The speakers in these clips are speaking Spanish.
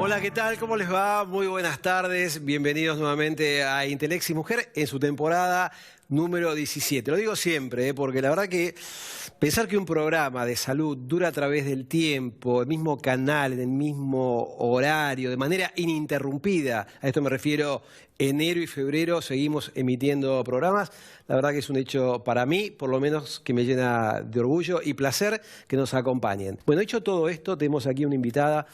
Hola, ¿qué tal? ¿Cómo les va? Muy buenas tardes. Bienvenidos nuevamente a Intelexis Mujer en su temporada número 17. Lo digo siempre, porque la verdad que pensar que un programa de salud dura a través del tiempo, el mismo canal, en el mismo horario, de manera ininterrumpida, a esto me refiero, enero y febrero seguimos emitiendo programas, la verdad que es un hecho para mí, por lo menos que me llena de orgullo y placer que nos acompañen. Bueno, dicho todo esto, tenemos aquí una invitada.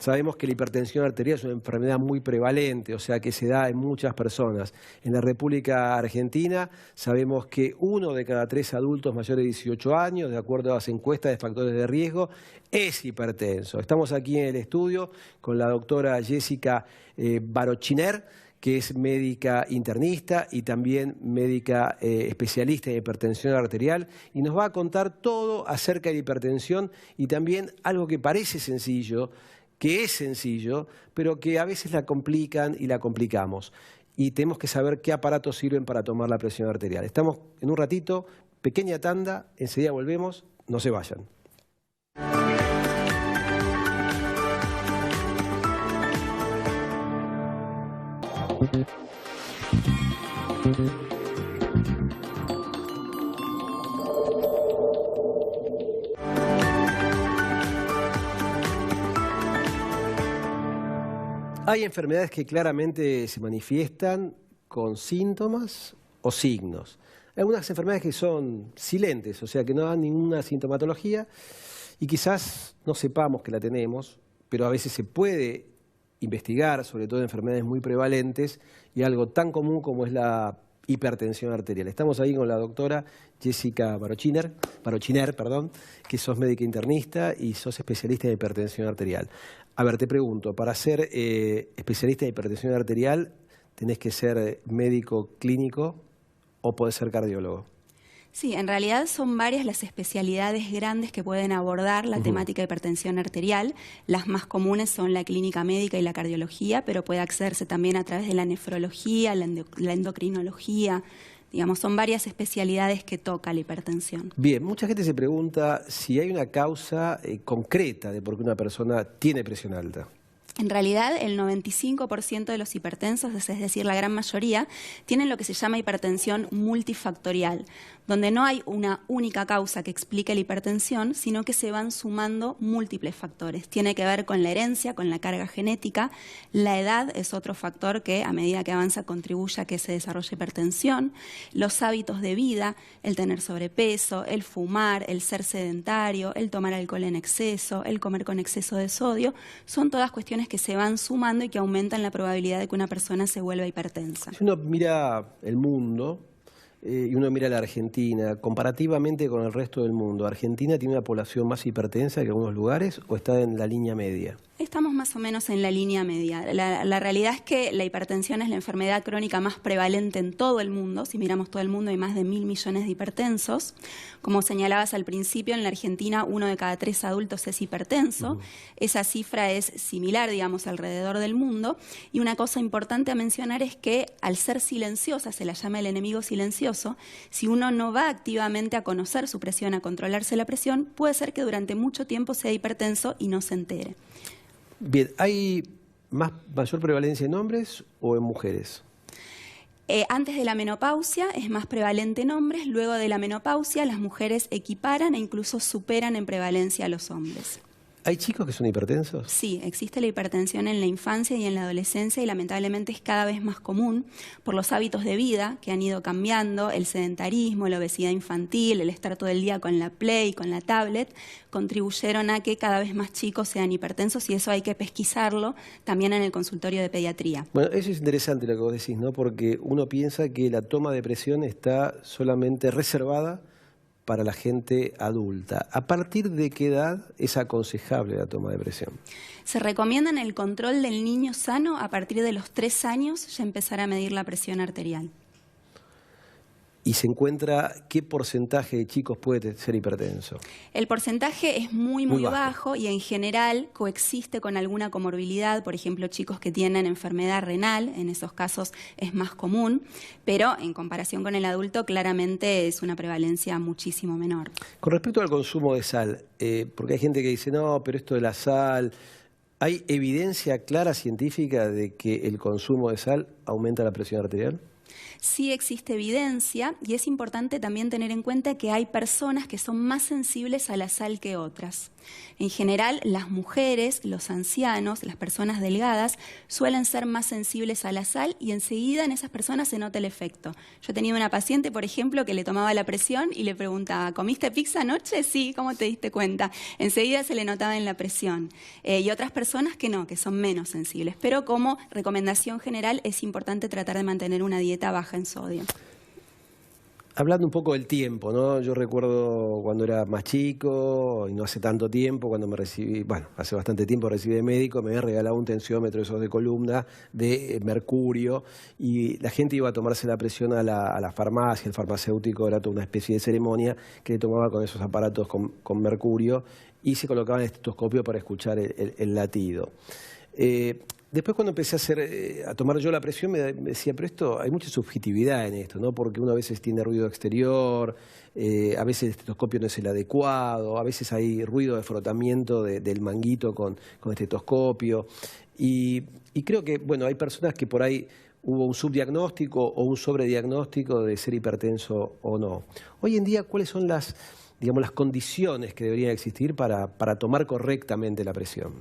Sabemos que la hipertensión arterial es una enfermedad muy prevalente, o sea que se da en muchas personas. En la República Argentina sabemos que 1 de cada 3 adultos mayores de 18 años, de acuerdo a las encuestas de factores de riesgo, es hipertenso. Estamos aquí en el estudio con la doctora Jessica Barochiner, que es médica internista y también médica especialista en hipertensión arterial, y nos va a contar todo acerca de la hipertensión y también algo que parece sencillo, que es sencillo, pero que a veces la complican y la complicamos. Y tenemos que saber qué aparatos sirven para tomar la presión arterial. Estamos en un ratito, pequeña tanda, enseguida volvemos, no se vayan. Hay enfermedades que claramente se manifiestan con síntomas o signos. Hay algunas enfermedades que son silentes, o sea, que no dan ninguna sintomatología y quizás no sepamos que la tenemos, pero a veces se puede investigar, sobre todo en enfermedades muy prevalentes y algo tan común como es la hipertensión arterial. Estamos ahí con la doctora Jessica Barochiner, que sos médica internista y sos especialista en hipertensión arterial. A ver, te pregunto, para ser especialista en hipertensión arterial, ¿tenés que ser médico clínico o podés ser cardiólogo? Sí, en realidad son varias las especialidades grandes que pueden abordar la temática de hipertensión arterial. Las más comunes son la clínica médica y la cardiología, pero puede accederse también a través de la nefrología, la endocrinología. Digamos, son varias especialidades que toca la hipertensión. Bien, mucha gente se pregunta si hay una causa concreta de por qué una persona tiene presión alta. En realidad, el 95% de los hipertensos, es decir, la gran mayoría, tienen lo que se llama hipertensión multifactorial, donde no hay una única causa que explique la hipertensión, sino que se van sumando múltiples factores. Tiene que ver con la herencia, con la carga genética. La edad es otro factor que, a medida que avanza, contribuye a que se desarrolle hipertensión. Los hábitos de vida, el tener sobrepeso, el fumar, el ser sedentario, el tomar alcohol en exceso, el comer con exceso de sodio, son todas cuestiones que se van sumando y que aumentan la probabilidad de que una persona se vuelva hipertensa. Si uno mira el mundo y uno mira la Argentina, comparativamente con el resto del mundo, ¿Argentina tiene una población más hipertensa que algunos lugares o está en la línea media? Estamos más o menos en la línea media. La realidad es que la hipertensión es la enfermedad crónica más prevalente en todo el mundo. Si miramos todo el mundo hay más de 1.000 millones de hipertensos. Como señalabas al principio, en la Argentina 1 de cada 3 adultos es hipertenso. Esa cifra es similar, digamos, alrededor del mundo. Y una cosa importante a mencionar es que al ser silenciosa, se la llama el enemigo silencioso, si uno no va activamente a conocer su presión, a controlarse la presión, puede ser que durante mucho tiempo sea hipertenso y no se entere. Bien, ¿hay mayor prevalencia en hombres o en mujeres? Antes de la menopausia es más prevalente en hombres, luego de la menopausia las mujeres equiparan e incluso superan en prevalencia a los hombres. ¿Hay chicos que son hipertensos? Sí, existe la hipertensión en la infancia y en la adolescencia y lamentablemente es cada vez más común por los hábitos de vida que han ido cambiando, el sedentarismo, la obesidad infantil, el estar todo el día con la Play, con la tablet, contribuyeron a que cada vez más chicos sean hipertensos y eso hay que pesquisarlo también en el consultorio de pediatría. Bueno, eso es interesante lo que vos decís, ¿no? Porque uno piensa que la toma de presión está solamente reservada para la gente adulta. ¿A partir de qué edad es aconsejable la toma de presión? Se recomienda en el control del niño sano a partir de los 3 años ya empezar a medir la presión arterial. y se encuentra qué porcentaje de chicos puede ser hipertenso. El porcentaje es muy bajo y en general coexiste con alguna comorbilidad, por ejemplo, chicos que tienen enfermedad renal, en esos casos es más común, pero en comparación con el adulto claramente es una prevalencia muchísimo menor. Con respecto al consumo de sal, porque hay gente que dice, no, pero esto de la sal, ¿Hay evidencia clara científica de que el consumo de sal aumenta la presión arterial? Sí existe evidencia y es importante también tener en cuenta que hay personas que son más sensibles a la sal que otras. En general, las mujeres, los ancianos, las personas delgadas suelen ser más sensibles a la sal y enseguida en esas personas se nota el efecto. Yo tenía una paciente, por ejemplo, que le tomaba la presión y le preguntaba, ¿comiste pizza anoche? Sí, ¿cómo te diste cuenta? Enseguida se le notaba en la presión. Y otras personas que no, que son menos sensibles. Pero como recomendación general es importante tratar de mantener una dieta baja en sodio. Hablando un poco del tiempo, ¿no? Yo recuerdo cuando era más chico, y no hace tanto tiempo, cuando me recibí, bueno, hace bastante tiempo recibí de médico, me había regalado un tensiómetro esos de columna de mercurio, y la gente iba a tomarse la presión a la farmacia, el farmacéutico era toda una especie de ceremonia que le tomaba con esos aparatos con mercurio, y se colocaba el estetoscopio para escuchar el latido. Después cuando empecé a tomar yo la presión me decía, pero esto hay mucha subjetividad en esto, ¿no? Porque uno a veces tiene ruido exterior, a veces el estetoscopio no es el adecuado, a veces hay ruido de frotamiento del manguito con estetoscopio. Y creo que, bueno, hay personas que por ahí hubo un subdiagnóstico o un sobrediagnóstico de ser hipertenso o no. Hoy en día, ¿cuáles son las condiciones que deberían existir para tomar correctamente la presión?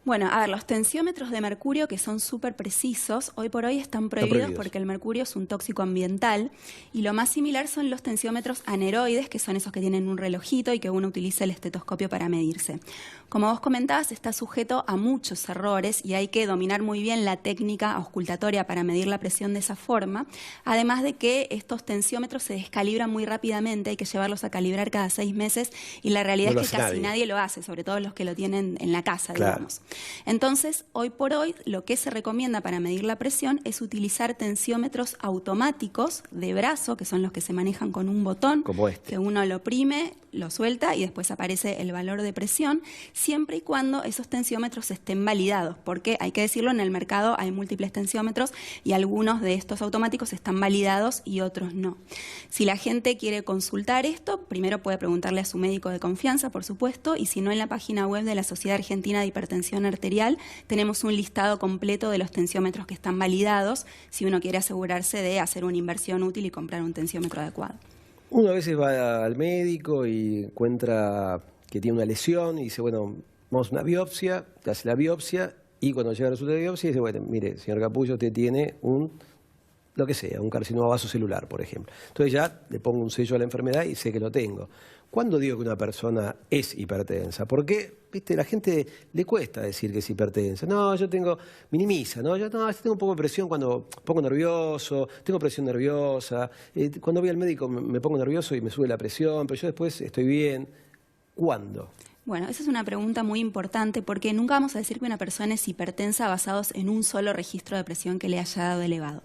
Bueno, a ver, los tensiómetros de mercurio, que son súper precisos, hoy por hoy están prohibidos porque el mercurio es un tóxico ambiental, y lo más similar son los tensiómetros aneroides, que son esos que tienen un relojito y que uno utiliza el estetoscopio para medirse. Como vos comentabas, está sujeto a muchos errores y hay que dominar muy bien la técnica auscultatoria para medir la presión de esa forma, además de que estos tensiómetros se descalibran muy rápidamente, hay que llevarlos a calibrar cada 6 meses y la realidad es que casi nadie lo hace, sobre todo los que lo tienen en la casa, digamos. Entonces, hoy por hoy, lo que se recomienda para medir la presión es utilizar tensiómetros automáticos de brazo, que son los que se manejan con un botón, como que uno lo oprime, lo suelta y después aparece el valor de presión, siempre y cuando esos tensiómetros estén validados, porque hay que decirlo, en el mercado hay múltiples tensiómetros y algunos de estos automáticos están validados y otros no. Si la gente quiere consultar esto, primero puede preguntarle a su médico de confianza, por supuesto, y si no, en la página web de la Sociedad Argentina de Hipertensión Arterial tenemos un listado completo de los tensiómetros que están validados si uno quiere asegurarse de hacer una inversión útil y comprar un tensiómetro adecuado. Uno a veces va al médico y encuentra que tiene una lesión y dice, bueno, vamos a una biopsia, te hace la biopsia y cuando llega el resultado de biopsia dice, bueno, mire, señor Capullo, usted tiene lo que sea, un carcinoma vasocelular, por ejemplo. Entonces ya le pongo un sello a la enfermedad y sé que lo tengo. ¿Cuándo digo que una persona es hipertensa? Porque, viste, la gente le cuesta decir que es hipertensa. No, yo minimiza, ¿no? Yo tengo un poco de presión cuando pongo nervioso, tengo presión nerviosa. Cuando voy al médico me pongo nervioso y me sube la presión, pero yo después estoy bien. ¿Cuándo? Bueno, esa es una pregunta muy importante porque nunca vamos a decir que una persona es hipertensa basados en un solo registro de presión que le haya dado elevado.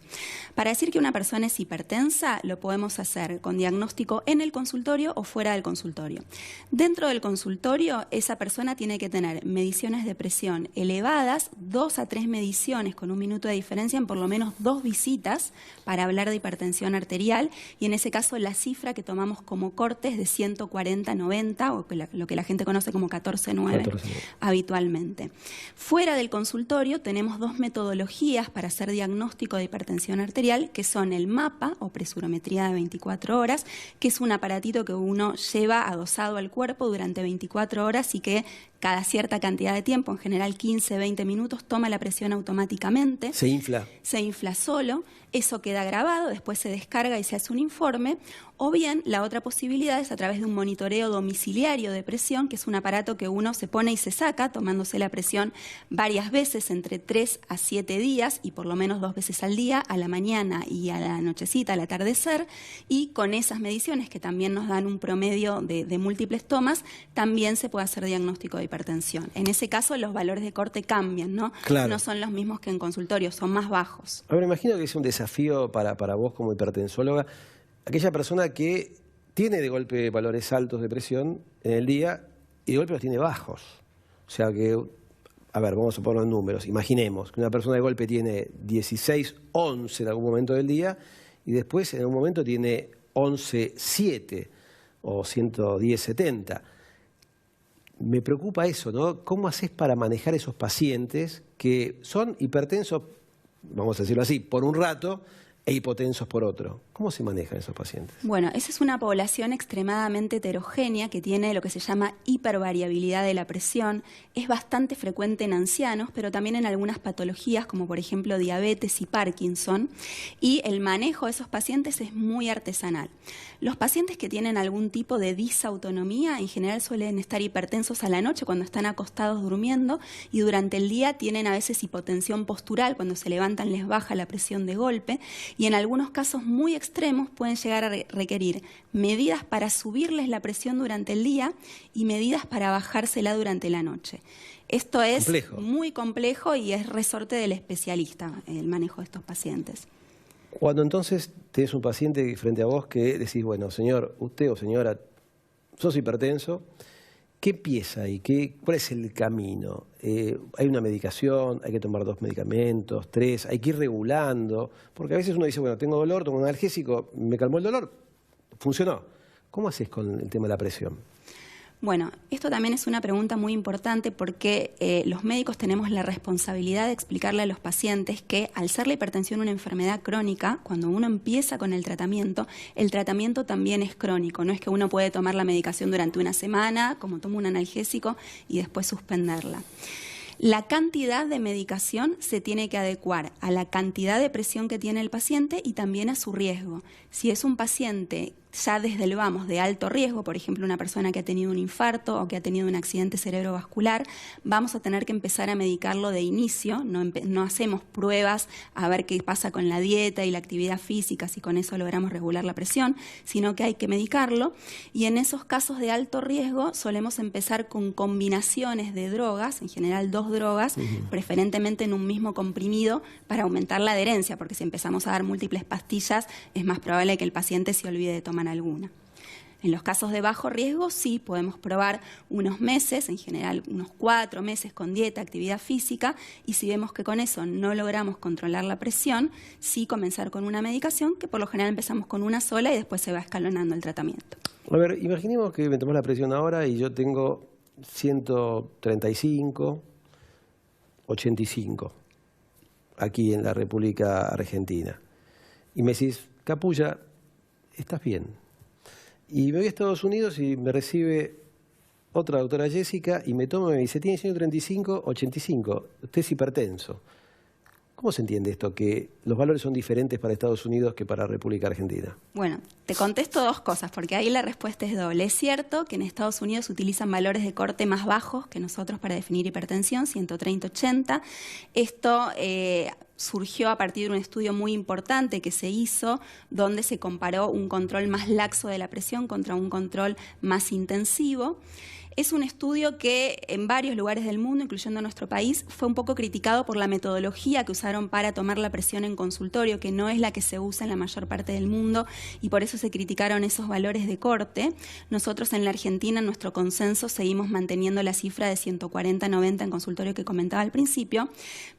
Para decir que una persona es hipertensa lo podemos hacer con diagnóstico en el consultorio o fuera del consultorio. Dentro del consultorio, esa persona tiene que tener mediciones de presión elevadas, 2 a 3 mediciones con 1 minuto de diferencia en por lo menos 2 visitas para hablar de hipertensión arterial, y en ese caso la cifra que tomamos como corte es de 140/90 o lo que la gente conoce como 14/9 habitualmente. Fuera del consultorio tenemos 2 metodologías para hacer diagnóstico de hipertensión arterial, que son el MAPA o presurometría de 24 horas, que es un aparatito que uno lleva adosado al cuerpo durante 24 horas y que cada cierta cantidad de tiempo, en general 15-20 minutos, toma la presión automáticamente. Se infla. Se infla solo, eso queda grabado, después se descarga y se hace un informe. O bien, la otra posibilidad es a través de un monitoreo domiciliario de presión, que es un aparato que uno se pone y se saca, tomándose la presión varias veces, entre 3 a 7 días, y por lo menos 2 veces al día, a la mañana y a la nochecita, al atardecer, y con esas mediciones, que también nos dan un promedio de múltiples tomas, también se puede hacer diagnóstico de hipertensión. En ese caso, los valores de corte cambian, ¿no? Claro. No son los mismos que en consultorio, son más bajos. Ahora, imagino que es un desafío para vos como hipertensóloga, aquella persona que tiene de golpe valores altos de presión en el día y de golpe los tiene bajos. O sea que, a ver, vamos a poner números. Imaginemos que una persona de golpe tiene 16-11 en algún momento del día y después en un momento tiene 11-7 o 110-70. me preocupa eso, ¿no? ¿Cómo haces para manejar esos pacientes que son hipertensos, vamos a decirlo así, por un rato, e hipotensos por otro? ¿Cómo se manejan esos pacientes? Bueno, esa es una población extremadamente heterogénea que tiene lo que se llama hipervariabilidad de la presión. Es bastante frecuente en ancianos, pero también en algunas patologías como por ejemplo diabetes y Parkinson. Y el manejo de esos pacientes es muy artesanal. Los pacientes que tienen algún tipo de disautonomía en general suelen estar hipertensos a la noche cuando están acostados durmiendo y durante el día tienen a veces hipotensión postural, cuando se levantan les baja la presión de golpe. Y en algunos casos muy extremos pueden llegar a requerir medidas para subirles la presión durante el día y medidas para bajársela durante la noche. Esto es muy complejo y es resorte del especialista, el manejo de estos pacientes. Cuando entonces tenés un paciente frente a vos que decís, bueno, señor, usted o señora, sos hipertenso, ¿qué empieza ahí? ¿Cuál es el camino? ¿Hay una medicación? ¿Hay que tomar 2 medicamentos, 3? ¿Hay que ir regulando? Porque a veces uno dice, bueno, tengo dolor, tomo un analgésico, me calmó el dolor, funcionó. ¿Cómo haces con el tema de la presión? Bueno, esto también es una pregunta muy importante porque los médicos tenemos la responsabilidad de explicarle a los pacientes que al ser la hipertensión una enfermedad crónica, cuando uno empieza con el tratamiento también es crónico. No es que uno puede tomar la medicación durante una semana, como toma un analgésico, y después suspenderla. La cantidad de medicación se tiene que adecuar a la cantidad de presión que tiene el paciente y también a su riesgo. Si es un paciente ya desde el vamos de alto riesgo, por ejemplo una persona que ha tenido un infarto o que ha tenido un accidente cerebrovascular, vamos a tener que empezar a medicarlo de inicio, no hacemos pruebas a ver qué pasa con la dieta y la actividad física, si con eso logramos regular la presión, sino que hay que medicarlo, y en esos casos de alto riesgo solemos empezar con combinaciones de drogas, en general 2 drogas, preferentemente en un mismo comprimido para aumentar la adherencia, porque si empezamos a dar múltiples pastillas es más probable que el paciente se olvide de tomar alguna. En los casos de bajo riesgo sí podemos probar unos meses, en general unos 4 meses con dieta, actividad física, y si vemos que con eso no logramos controlar la presión, sí comenzar con una medicación, que por lo general empezamos con una sola y después se va escalonando el tratamiento. A ver, imaginemos que me tomo la presión ahora y yo tengo 135, 85, aquí en la República Argentina. Y me decís, Capulla, estás bien. Y me voy a Estados Unidos y me recibe otra doctora Jessica y me toma y me dice, tiene 135, 85, usted es hipertenso. ¿Cómo se entiende esto, que los valores son diferentes para Estados Unidos que para República Argentina? Bueno, te contesto 2 cosas, porque ahí la respuesta es doble. Es cierto que en Estados Unidos se utilizan valores de corte más bajos que nosotros para definir hipertensión, 130-80. Esto surgió a partir de un estudio muy importante que se hizo, donde se comparó un control más laxo de la presión contra un control más intensivo. Es un estudio que en varios lugares del mundo, incluyendo nuestro país, fue un poco criticado por la metodología que usaron para tomar la presión en consultorio, que no es la que se usa en la mayor parte del mundo, y por eso se criticaron esos valores de corte. Nosotros en la Argentina, en nuestro consenso, seguimos manteniendo la cifra de 140-90 en consultorio que comentaba al principio,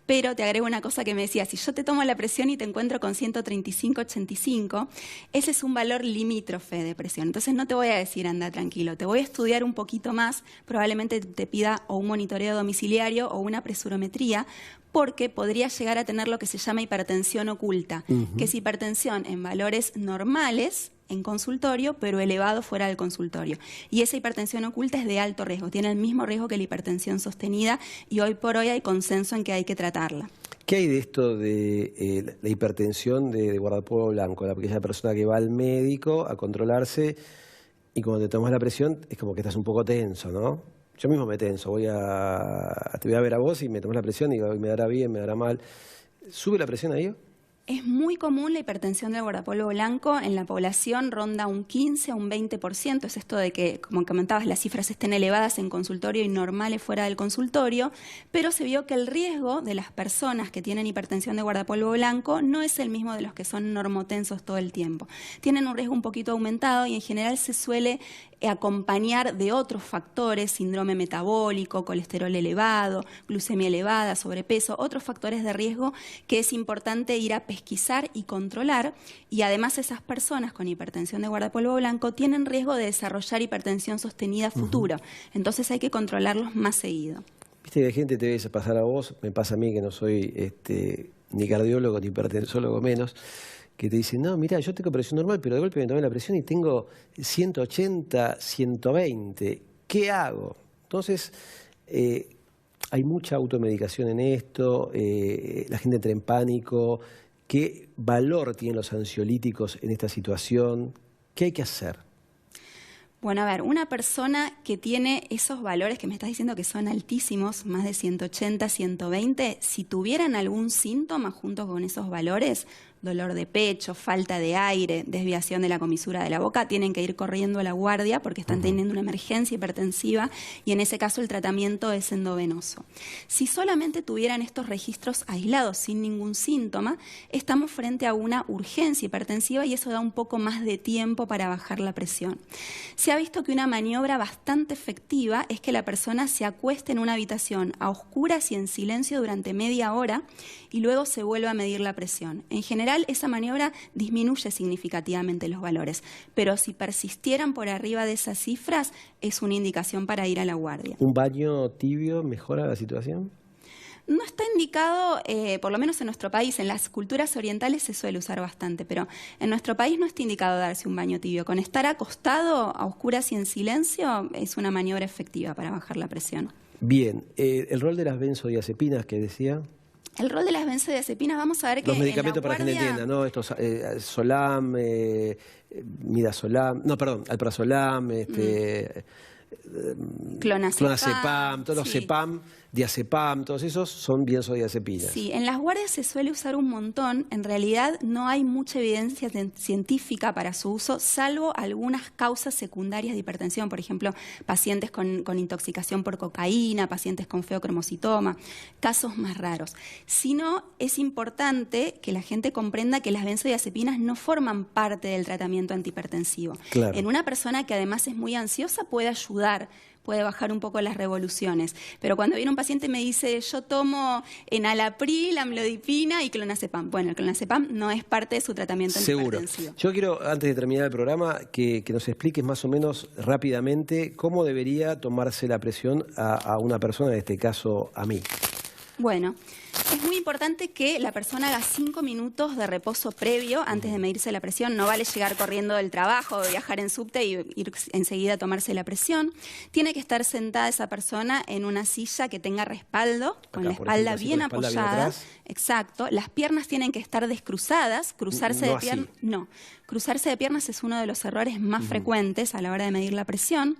pero te agrego una cosa que me decía, si yo te tomo la presión y te encuentro con 135-85, ese es un valor limítrofe de presión. Entonces no te voy a decir anda tranquilo, te voy a estudiar un poquito más, probablemente te pida o un monitoreo domiciliario o una presurometría, porque podría llegar a tener lo que se llama hipertensión oculta, que es hipertensión en valores normales en consultorio, pero elevado fuera del consultorio. Y esa hipertensión oculta es de alto riesgo, tiene el mismo riesgo que la hipertensión sostenida y hoy por hoy hay consenso en que hay que tratarla. ¿Qué hay de esto de la hipertensión de guardapolvo blanco? Aquella persona que va al médico a controlarse y cuando te tomas la presión es como que estás un poco tenso, ¿no? Yo mismo me tenso, te voy a ver a vos y me tomas la presión y digo, me dará bien, me dará mal. ¿Sube la presión ahí? Es muy común la hipertensión del guardapolvo blanco, en la población ronda un 15 a un 20%, es esto de que, como comentabas, las cifras estén elevadas en consultorio y normales fuera del consultorio, pero se vio que el riesgo de las personas que tienen hipertensión de guardapolvo blanco no es el mismo de los que son normotensos todo el tiempo. Tienen un riesgo un poquito aumentado y en general se suele acompañar de otros factores, síndrome metabólico, colesterol elevado, glucemia elevada, sobrepeso, otros factores de riesgo que es importante ir a pescar pesquisar y controlar, y además esas personas con hipertensión de guardapolvo blanco tienen riesgo de desarrollar hipertensión sostenida a futuro. Entonces hay que controlarlos más seguido. Viste que hay gente, te debe pasar a vos, me pasa a mí que no soy ni cardiólogo ni hipertensólogo menos, que te dicen, no, mira, yo tengo presión normal, pero de golpe me tomé la presión y tengo 180, 120. ¿Qué hago? Entonces, hay mucha automedicación en esto, la gente entra en pánico. ¿Qué valor tienen los ansiolíticos en esta situación? ¿Qué hay que hacer? Bueno, a ver, una persona que tiene esos valores que me estás diciendo que son altísimos, más de 180, 120, si tuvieran algún síntoma junto con esos valores, dolor de pecho, falta de aire, desviación de la comisura de la boca, tienen que ir corriendo a la guardia porque están teniendo una emergencia hipertensiva y en ese caso el tratamiento es endovenoso. Si solamente tuvieran estos registros aislados sin ningún síntoma, estamos frente a una urgencia hipertensiva y eso da un poco más de tiempo para bajar la presión. Se ha visto que una maniobra bastante efectiva es que la persona se acueste en una habitación a oscuras y en silencio durante media hora y luego se vuelva a medir la presión. En general, esa maniobra disminuye significativamente los valores, pero si persistieran por arriba de esas cifras, es una indicación para ir a la guardia. ¿Un baño tibio mejora la situación? No está indicado, por lo menos en nuestro país, en las culturas orientales se suele usar bastante, pero en nuestro país no está indicado darse un baño tibio. Con estar acostado a oscuras y en silencio es una maniobra efectiva para bajar la presión. Bien, el rol de las benzodiazepinas que decía. El rol de las benzodiazepinas, vamos a ver que los medicamentos en la para que gente entienda, ¿no? Estos Solam, Midazolam, no, perdón, Alprazolam, Clonazepam, todos los Cepam, Diazepam, todos esos son benzodiazepinas. Sí, en las guardias se suele usar un montón. En realidad no hay mucha evidencia científica para su uso, salvo algunas causas secundarias de hipertensión. Por ejemplo, pacientes con intoxicación por cocaína, pacientes con feocromocitoma, casos más raros. Si no, es importante que la gente comprenda que las benzodiazepinas no forman parte del tratamiento antihipertensivo. Claro. En una persona que además es muy ansiosa puede ayudar, puede bajar un poco las revoluciones. Pero cuando viene un paciente y me dice, yo tomo enalapril, amlodipina y clonazepam. Bueno, el clonazepam no es parte de su tratamiento antihipertensivo. Yo quiero, antes de terminar el programa, que nos expliques más o menos rápidamente cómo debería tomarse la presión a una persona, en este caso a mí. Bueno, es muy importante que la persona haga 5 minutos de reposo previo antes de medirse la presión. No vale llegar corriendo del trabajo, viajar en subte y ir enseguida a tomarse la presión. Tiene que estar sentada esa persona en una silla que tenga respaldo, con la espalda bien apoyada. Exacto. Las piernas tienen que estar descruzadas. Cruzarse de piernas. No. Cruzarse de piernas es uno de los errores más frecuentes a la hora de medir la presión.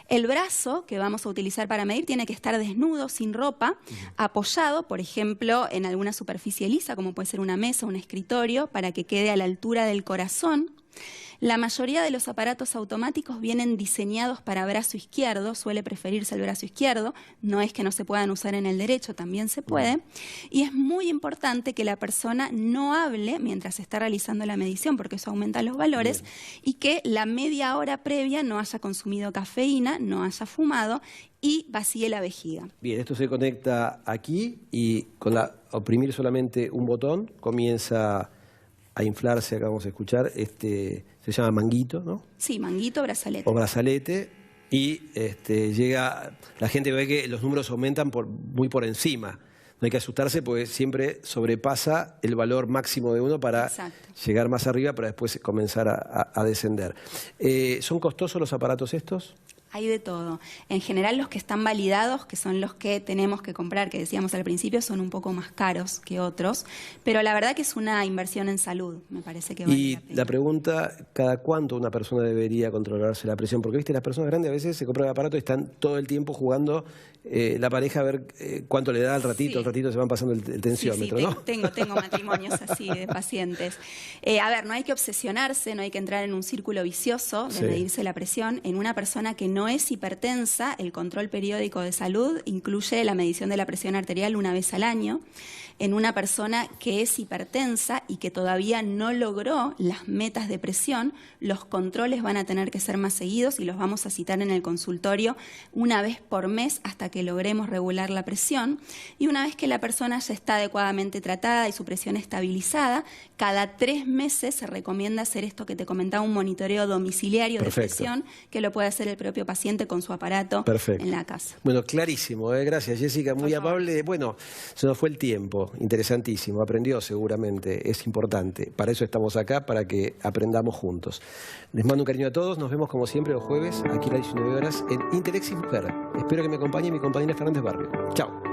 El brazo que vamos a utilizar para medir tiene que estar desnudo, sin ropa, apoyado, por ejemplo, en alguna superficie lisa, como puede ser una mesa o un escritorio, para que quede a la altura del corazón. La mayoría de los aparatos automáticos vienen diseñados para brazo izquierdo, suele preferirse el brazo izquierdo, no es que no se puedan usar en el derecho, también se puede. Y es muy importante que la persona no hable mientras está realizando la medición, porque eso aumenta los valores, y que la media hora previa no haya consumido cafeína, no haya fumado y vacíe la vejiga. Bien, esto se conecta aquí y con oprimir solamente un botón comienza a inflarse, acá vamos a escuchar, se llama manguito, ¿no? Sí, manguito, brazalete. O brazalete, y llega, la gente ve que los números aumentan muy por encima. No hay que asustarse porque siempre sobrepasa el valor máximo de uno para llegar más arriba, para después comenzar a descender. ¿Son costosos los aparatos estos? Hay de todo. En general los que están validados, que son los que tenemos que comprar, que decíamos al principio, son un poco más caros que otros, pero la verdad que es una inversión en salud, me parece que vale la pena. Y la pregunta, ¿cada cuánto una persona debería controlarse la presión? Porque, viste, las personas grandes a veces se compran el aparato y están todo el tiempo jugando la pareja a ver cuánto le da al ratito, se van pasando el tensiómetro, ¿no? Tengo matrimonios así de pacientes. A ver, no hay que obsesionarse, no hay que entrar en un círculo vicioso de medirse la presión en una persona que no no es hipertensa, el control periódico de salud incluye la medición de la presión arterial una vez al año. En una persona que es hipertensa y que todavía no logró las metas de presión, los controles van a tener que ser más seguidos y los vamos a citar en el consultorio una vez por mes hasta que logremos regular la presión. Y una vez que la persona ya está adecuadamente tratada y su presión estabilizada, cada 3 meses se recomienda hacer esto que te comentaba, un monitoreo domiciliario de presión, que lo puede hacer el propio paciente con su aparato en la casa. Bueno, clarísimo, gracias Jessica, muy amable. Bueno, se nos fue el tiempo. Interesantísimo, aprendió seguramente, es importante. Para eso estamos acá, para que aprendamos juntos. Les mando un cariño a todos, nos vemos como siempre los jueves, aquí a las 19 horas en Intelexis Mujer. Espero que me acompañe mi compañera Fernández Barrio. Chao.